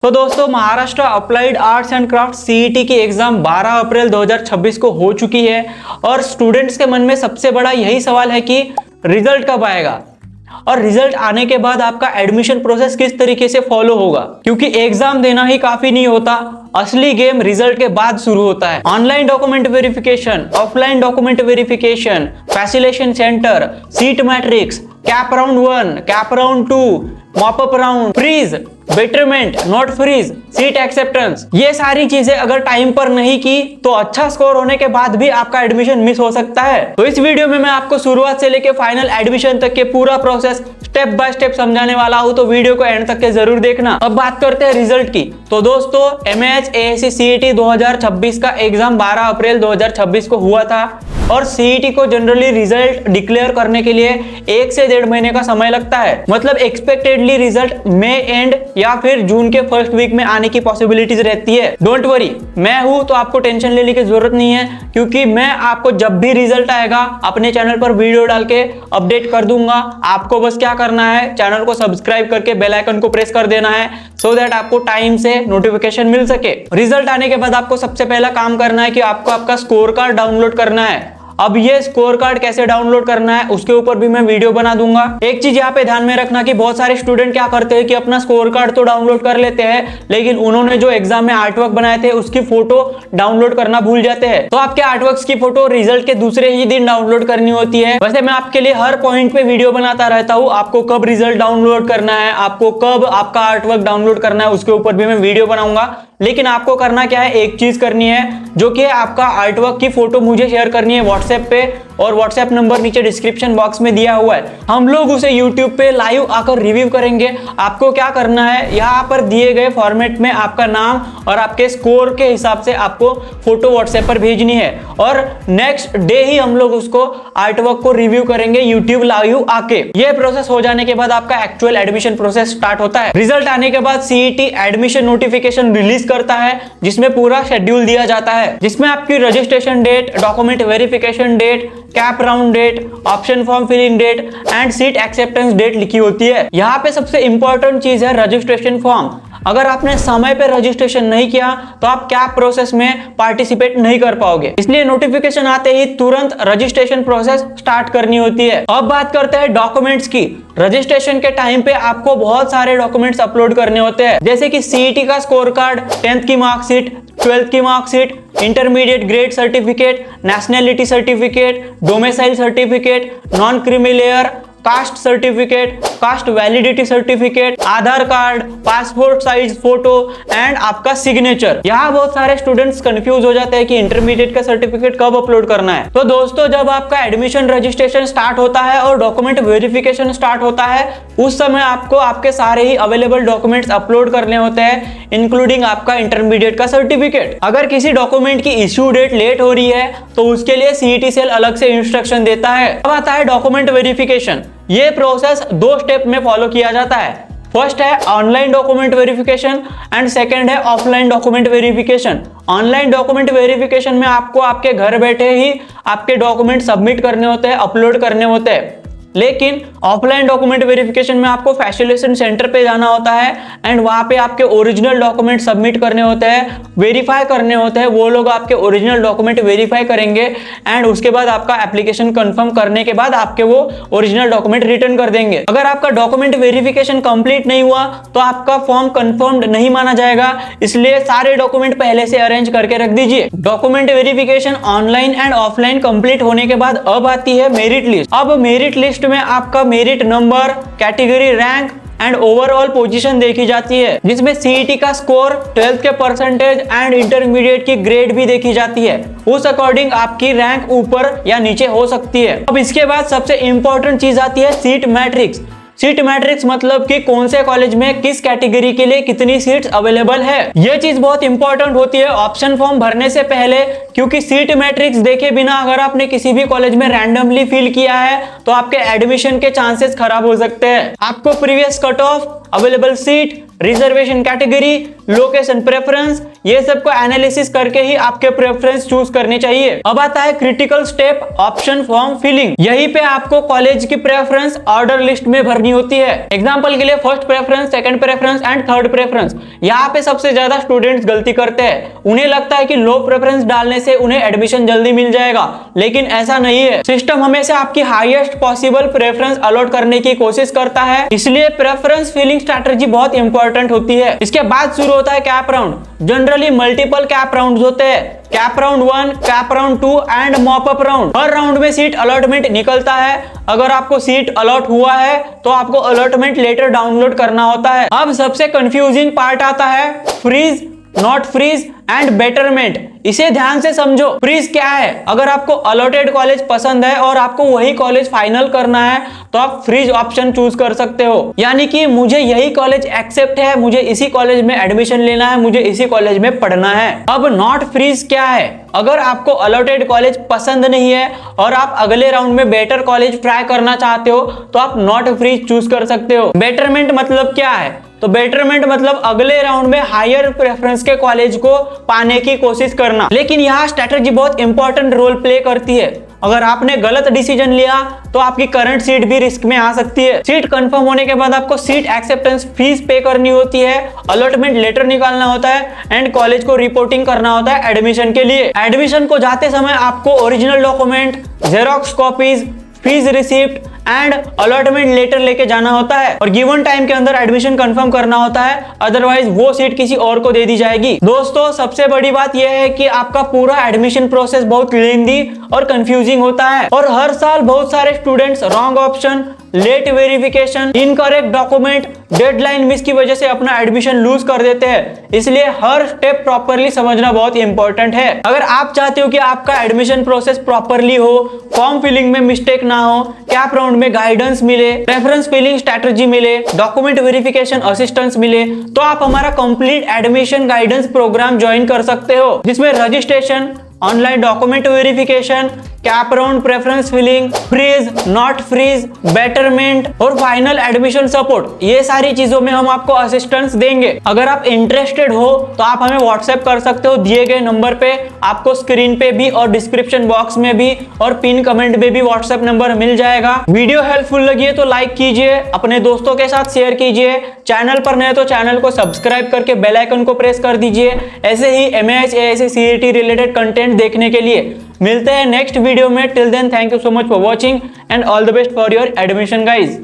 तो दोस्तों Maharashtra applied arts and craft CET की एग्जाम 12 अप्रैल 2026 को हो चुकी है और स्टूडेंट्स के मन में सबसे बड़ा यही सवाल है कि रिजल्ट कब आएगा और रिजल्ट आने के बाद आपका एडमिशन प्रोसेस किस तरीके से फॉलो होगा, क्योंकि एग्जाम देना ही काफी नहीं होता, असली गेम रिजल्ट के बाद शुरू होता है। Online document verification, offline document verification, facilitation centre, seat matrix, cap round 1, cap round 2, mop up round, freeze, betterment, not freeze, seat acceptance, ये सारी चीजें अगर टाइम पर नहीं की तो अच्छा स्कोर होने के बाद भी आपका एडमिशन मिस हो सकता है। तो इस वीडियो में मैं आपको शुरुआत से लेके फाइनल एडमिशन तक के पूरा प्रोसेस स्टेप बाय स्टेप समझाने वाला हूं, तो वीडियो को एंड तक के जरूर देखना। अब बात करते हैं रिजल्ट की। तो दोस्तों MAH ASC CET 2026 का एग्जाम 12 अप्रैल 2026 को हुआ था और सीईटी को जनरली रिजल्ट डिक्लेयर करने के लिए 1 से 1.5 महीने का समय लगता है। मतलब एक्सपेक्टेडली रिजल्ट मई एंड या फिर जून के फर्स्ट वीक में आने की पॉसिबिलिटीज रहती है। डोंट वरी, मैं हूं तो आपको टेंशन लेने की जरूरत नहीं है, क्योंकि मैं आपको जब भी रिजल्ट आएगा अपने चैनल पर वीडियो डाल के अपडेट कर दूंगा। आपको बस क्या करना है, चैनल को सब्सक्राइब करके बेल आइकन को प्रेस कर देना है सो दैट आपको टाइम से नोटिफिकेशन मिल सके। रिजल्ट आने के बाद आपको सबसे पहला काम करना है कि आपको आपका स्कोर कार्ड डाउनलोड करना है। अब ये स्कोर कार्ड कैसे डाउनलोड करना है उसके ऊपर भी मैं वीडियो बना दूंगा। एक चीज यहाँ पे ध्यान में रखना कि बहुत सारे स्टूडेंट क्या करते हैं कि अपना स्कोर कार्ड तो डाउनलोड कर लेते हैं, लेकिन उन्होंने जो एग्जाम में आर्टवर्क बनाए थे उसकी फोटो डाउनलोड करना भूल जाते हैं। तो आपके आर्टवर्क्स की फोटो रिजल्ट के दूसरे ही दिन डाउनलोड करनी होती है। वैसे मैं आपके लिए हर पॉइंट पे वीडियो बनाता रहता हूँ, आपको कब रिजल्ट डाउनलोड करना है, आपको कब आपका आर्टवर्क डाउनलोड करना है, उसके ऊपर भी मैं वीडियो बनाऊंगा। लेकिन आपको करना क्या है, एक चीज करनी है, जो कि आपका आर्टवर्क की फोटो मुझे शेयर करनी है व्हाट्सएप पे, और व्हाट्सएप नंबर नीचे डिस्क्रिप्शन बॉक्स में दिया हुआ है। हम लोग उसे यूट्यूब पे लाइव आकर रिव्यू करेंगे। आपको क्या करना है, यहाँ पर दिए गए फॉर्मेट में आपका नाम और आपके स्कोर के हिसाब से आपको फोटो व्हाट्सएप पर भेजनी है और नेक्स्ट डे ही हम लोग उसको आर्टवर्क को रिव्यू करेंगे यूट्यूब लाइव आके। ये प्रोसेस हो जाने के बाद आपका एक्चुअल एडमिशन प्रोसेस स्टार्ट होता है। रिजल्ट आने के बाद सीईटी एडमिशन नोटिफिकेशन रिलीज करता है, जिसमें पूरा शेड्यूल दिया जाता है, जिसमें आपकी registration date, document verification date, cap round date, option form filling date and seat acceptance date लिखी होती है। यहाँ पे सबसे इंपॉर्टेंट चीज है रजिस्ट्रेशन फॉर्म। अगर आपने समय पे रजिस्ट्रेशन नहीं किया तो आप कैप प्रोसेस में पार्टिसिपेट नहीं कर पाओगे, इसलिए नोटिफिकेशन आते ही तुरंत रजिस्ट्रेशन प्रोसेस स्टार्ट करनी होती है। अब बात करते हैं डॉक्यूमेंट्स की। रजिस्ट्रेशन के टाइम पे आपको बहुत सारे डॉक्यूमेंट्स अपलोड करने होते हैं, जैसे कि सीईटी का स्कोर कार्ड, 10th की मार्कशीट, 12th की marksheet, intermediate grade certificate, nationality certificate, domicile certificate, non creamy layer, caste certificate, cast validity certificate, Aadhaar card, passport size photo and आपका सिग्नेचर। यहाँ बहुत सारे स्टूडेंट्स कंफ्यूज हो जाते हैं कि इंटरमीडिएट का सर्टिफिकेट कब अपलोड करना है। तो दोस्तों जब आपका एडमिशन रजिस्ट्रेशन स्टार्ट होता है और डॉक्यूमेंट वेरिफिकेशन स्टार्ट होता है, उस समय आपको आपके सारे ही अवेलेबल डॉक्यूमेंट्स अपलोड करने होते हैं, इंक्लूडिंग आपका इंटरमीडिएट का सर्टिफिकेट। अगर किसी डॉक्यूमेंट की इश्यू डेट लेट हो रही है तो उसके लिए सीईटी सेल अलग से इंस्ट्रक्शन देता है। अब आता है डॉक्यूमेंट वेरिफिकेशन। ये प्रोसेस 2 स्टेप में फॉलो किया जाता है। फर्स्ट है online document verification and second है offline document verification. Online document verification में आपको आपके घर बैठे ही आपके डॉक्यूमेंट सबमिट करने होते हैं, अपलोड करने होते हैं। लेकिन ऑफलाइन डॉक्यूमेंट वेरिफिकेशन में आपको फैसिलेशन सेंटर पे जाना होता है एंड वहां पे आपके ओरिजिनल डॉक्यूमेंट सबमिट करने होते हैं, वेरीफाई करने होते हैं। वो लोग आपके ओरिजिनल डॉक्यूमेंट वेरीफाई करेंगे एंड उसके बाद आपका एप्लीकेशन कंफर्म करने के बाद आपके वो ओरिजिनल डॉक्यूमेंट रिटर्न कर देंगे। अगर आपका डॉक्यूमेंट वेरिफिकेशन कंप्लीट नहीं हुआ तो आपका फॉर्म कंफर्म्ड नहीं माना जाएगा, इसलिए सारे डॉक्यूमेंट पहले से अरेंज करके रख दीजिए। Document verification online and offline complete होने के बाद अब आती है मेरिट लिस्ट। अब मेरिट लिस्ट में आपका merit number, category, rank and overall position देखी जाती है, जिसमें सीईटी का स्कोर, 12th के परसेंटेज एंड इंटरमीडिएट की ग्रेड भी देखी जाती है। उस अकॉर्डिंग आपकी रैंक ऊपर या नीचे हो सकती है। अब इसके बाद सबसे इंपॉर्टेंट चीज आती है सीट मैट्रिक्स। सीट मैट्रिक्स मतलब कि कौन से कॉलेज में किस कैटेगरी के लिए कितनी सीट्स अवेलेबल है। यह चीज बहुत इंपॉर्टेंट होती है ऑप्शन फॉर्म भरने से पहले, क्योंकि सीट मैट्रिक्स देखे बिना अगर आपने किसी भी कॉलेज में रैंडमली फिल किया है तो आपके एडमिशन के चांसेस खराब हो सकते हैं। आपको previous cut off, available seat, reservation category, location preference, ये सब को एनालिसिस करके ही आपके प्रेफरेंस चूज करने चाहिए। अब आता है critical step, option form filling. यहीं पे आपको कॉलेज की प्रेफरेंस ऑर्डर लिस्ट में भरनी होती है। एग्जांपल के लिए first preference, second preference and third preference. यहाँ पे सबसे ज्यादा स्टूडेंट्स गलती करते हैं। उन्हें लगता है कि लो प्रेफरेंस डालने से उन्हें एडमिशन जल्दी मिल जाएगा, लेकिन ऐसा नहीं है। सिस्टम हमेशा आपकी हाईएस्ट पॉसिबल प्रेफरेंस अलॉट करने की कोशिश करता है, इसलिए प्रेफरेंस फिलिंग स्ट्रैटेजी बहुत इंपॉर्टेंट होती है। इसके बाद शुरू होता है cap round. Generally multiple cap round होते हैं, cap round 1, cap round 2 and mop up round. Her round में सीट अलॉटमेंट निकलता है। अगर आपको सीट अलॉट हुआ है तो आपको अलॉटमेंट लेटर डाउनलोड करना होता है। अब सबसे कंफ्यूजिंग पार्ट आता है freeze, not freeze and betterment. इसे ध्यान से समझो। फ्रीज क्या है? अगर आपको अलॉटेड कॉलेज पसंद है और आपको वही कॉलेज फाइनल करना है तो आप फ्रीज ऑप्शन चूज कर सकते हो, यानी कि मुझे यही कॉलेज एक्सेप्ट है, मुझे इसी कॉलेज में एडमिशन लेना है, मुझे इसी कॉलेज में पढ़ना है। अब नॉट फ्रीज क्या है? अगर आपको अलॉटेड कॉलेज पसंद नहीं है और आप अगले राउंड में बेटर कॉलेज ट्राई करना चाहते हो तो आप नॉट फ्रीज चूज कर सकते हो। बेटरमेंट मतलब क्या है? तो बेटरमेंट मतलब अगले राउंड में हायर प्रेफरेंस के कॉलेज को पाने की कोशिश करना। लेकिन यहाँ स्ट्रैटेजी बहुत इंपॉर्टेंट रोल प्ले करती है। अगर आपने गलत डिसीजन लिया तो आपकी करंट सीट भी रिस्क में आ सकती है। सीट कंफर्म होने के बाद आपको सीट एक्सेप्टेंस फीस पे करनी होती है, अलॉटमेंट लेटर निकालना होता है एंड कॉलेज को रिपोर्टिंग करना होता है एडमिशन के लिए। एडमिशन को जाते समय आपको original document, xerox copies, fees receipt and allotment letter लेके जाना होता है और गिवन टाइम के अंदर एडमिशन कंफर्म करना होता है, अदरवाइज वो सीट किसी और को दे दी जाएगी। दोस्तों, सबसे बड़ी बात यह है कि आपका पूरा एडमिशन प्रोसेस बहुत लेंदी और कंफ्यूजिंग होता है और हर साल बहुत सारे students wrong option, late verification, incorrect document, deadline miss की वजह से अपना एडमिशन लूज कर देते हैं। इसलिए हर स्टेप प्रॉपरली समझना बहुत इंपॉर्टेंट है। अगर आप चाहते हो कि आपका एडमिशन प्रोसेस प्रॉपरली हो, फॉर्म फिलिंग में मिस्टेक ना हो, कैप राउंड में गाइडेंस मिले, रेफरेंस फिलिंग स्ट्रैटेजी मिले, डॉक्यूमेंट वेरिफिकेशन असिस्टेंस मिले, तो आप हमारा complete admission guidance program join कर सकते हो, जिसमें registration, online document verification, cap round, preference filling, freeze, not freeze, betterment और फाइनल एडमिशन सपोर्ट, ये सारी चीजों में हम आपको असिस्टेंस देंगे। अगर आप इंटरेस्टेड हो तो आप हमें व्हाट्सएप कर सकते हो दिए गए नंबर पे। आपको स्क्रीन पे भी और डिस्क्रिप्शन बॉक्स में भी और पिन कमेंट में भी व्हाट्सएप नंबर मिल जाएगा। वीडियो हेल्पफुल लगी है तो लाइक कीजिए, अपने दोस्तों के साथ शेयर कीजिए, चैनल पर नए तो चैनल को सब्सक्राइब करके बेल आइकन को प्रेस कर दीजिए ऐसे ही MAH AIC CET related content देखने के लिए। मिलते हैं नेक्स्ट वीडियो में। Till then, thank you so much for watching and all the best for your admission guys.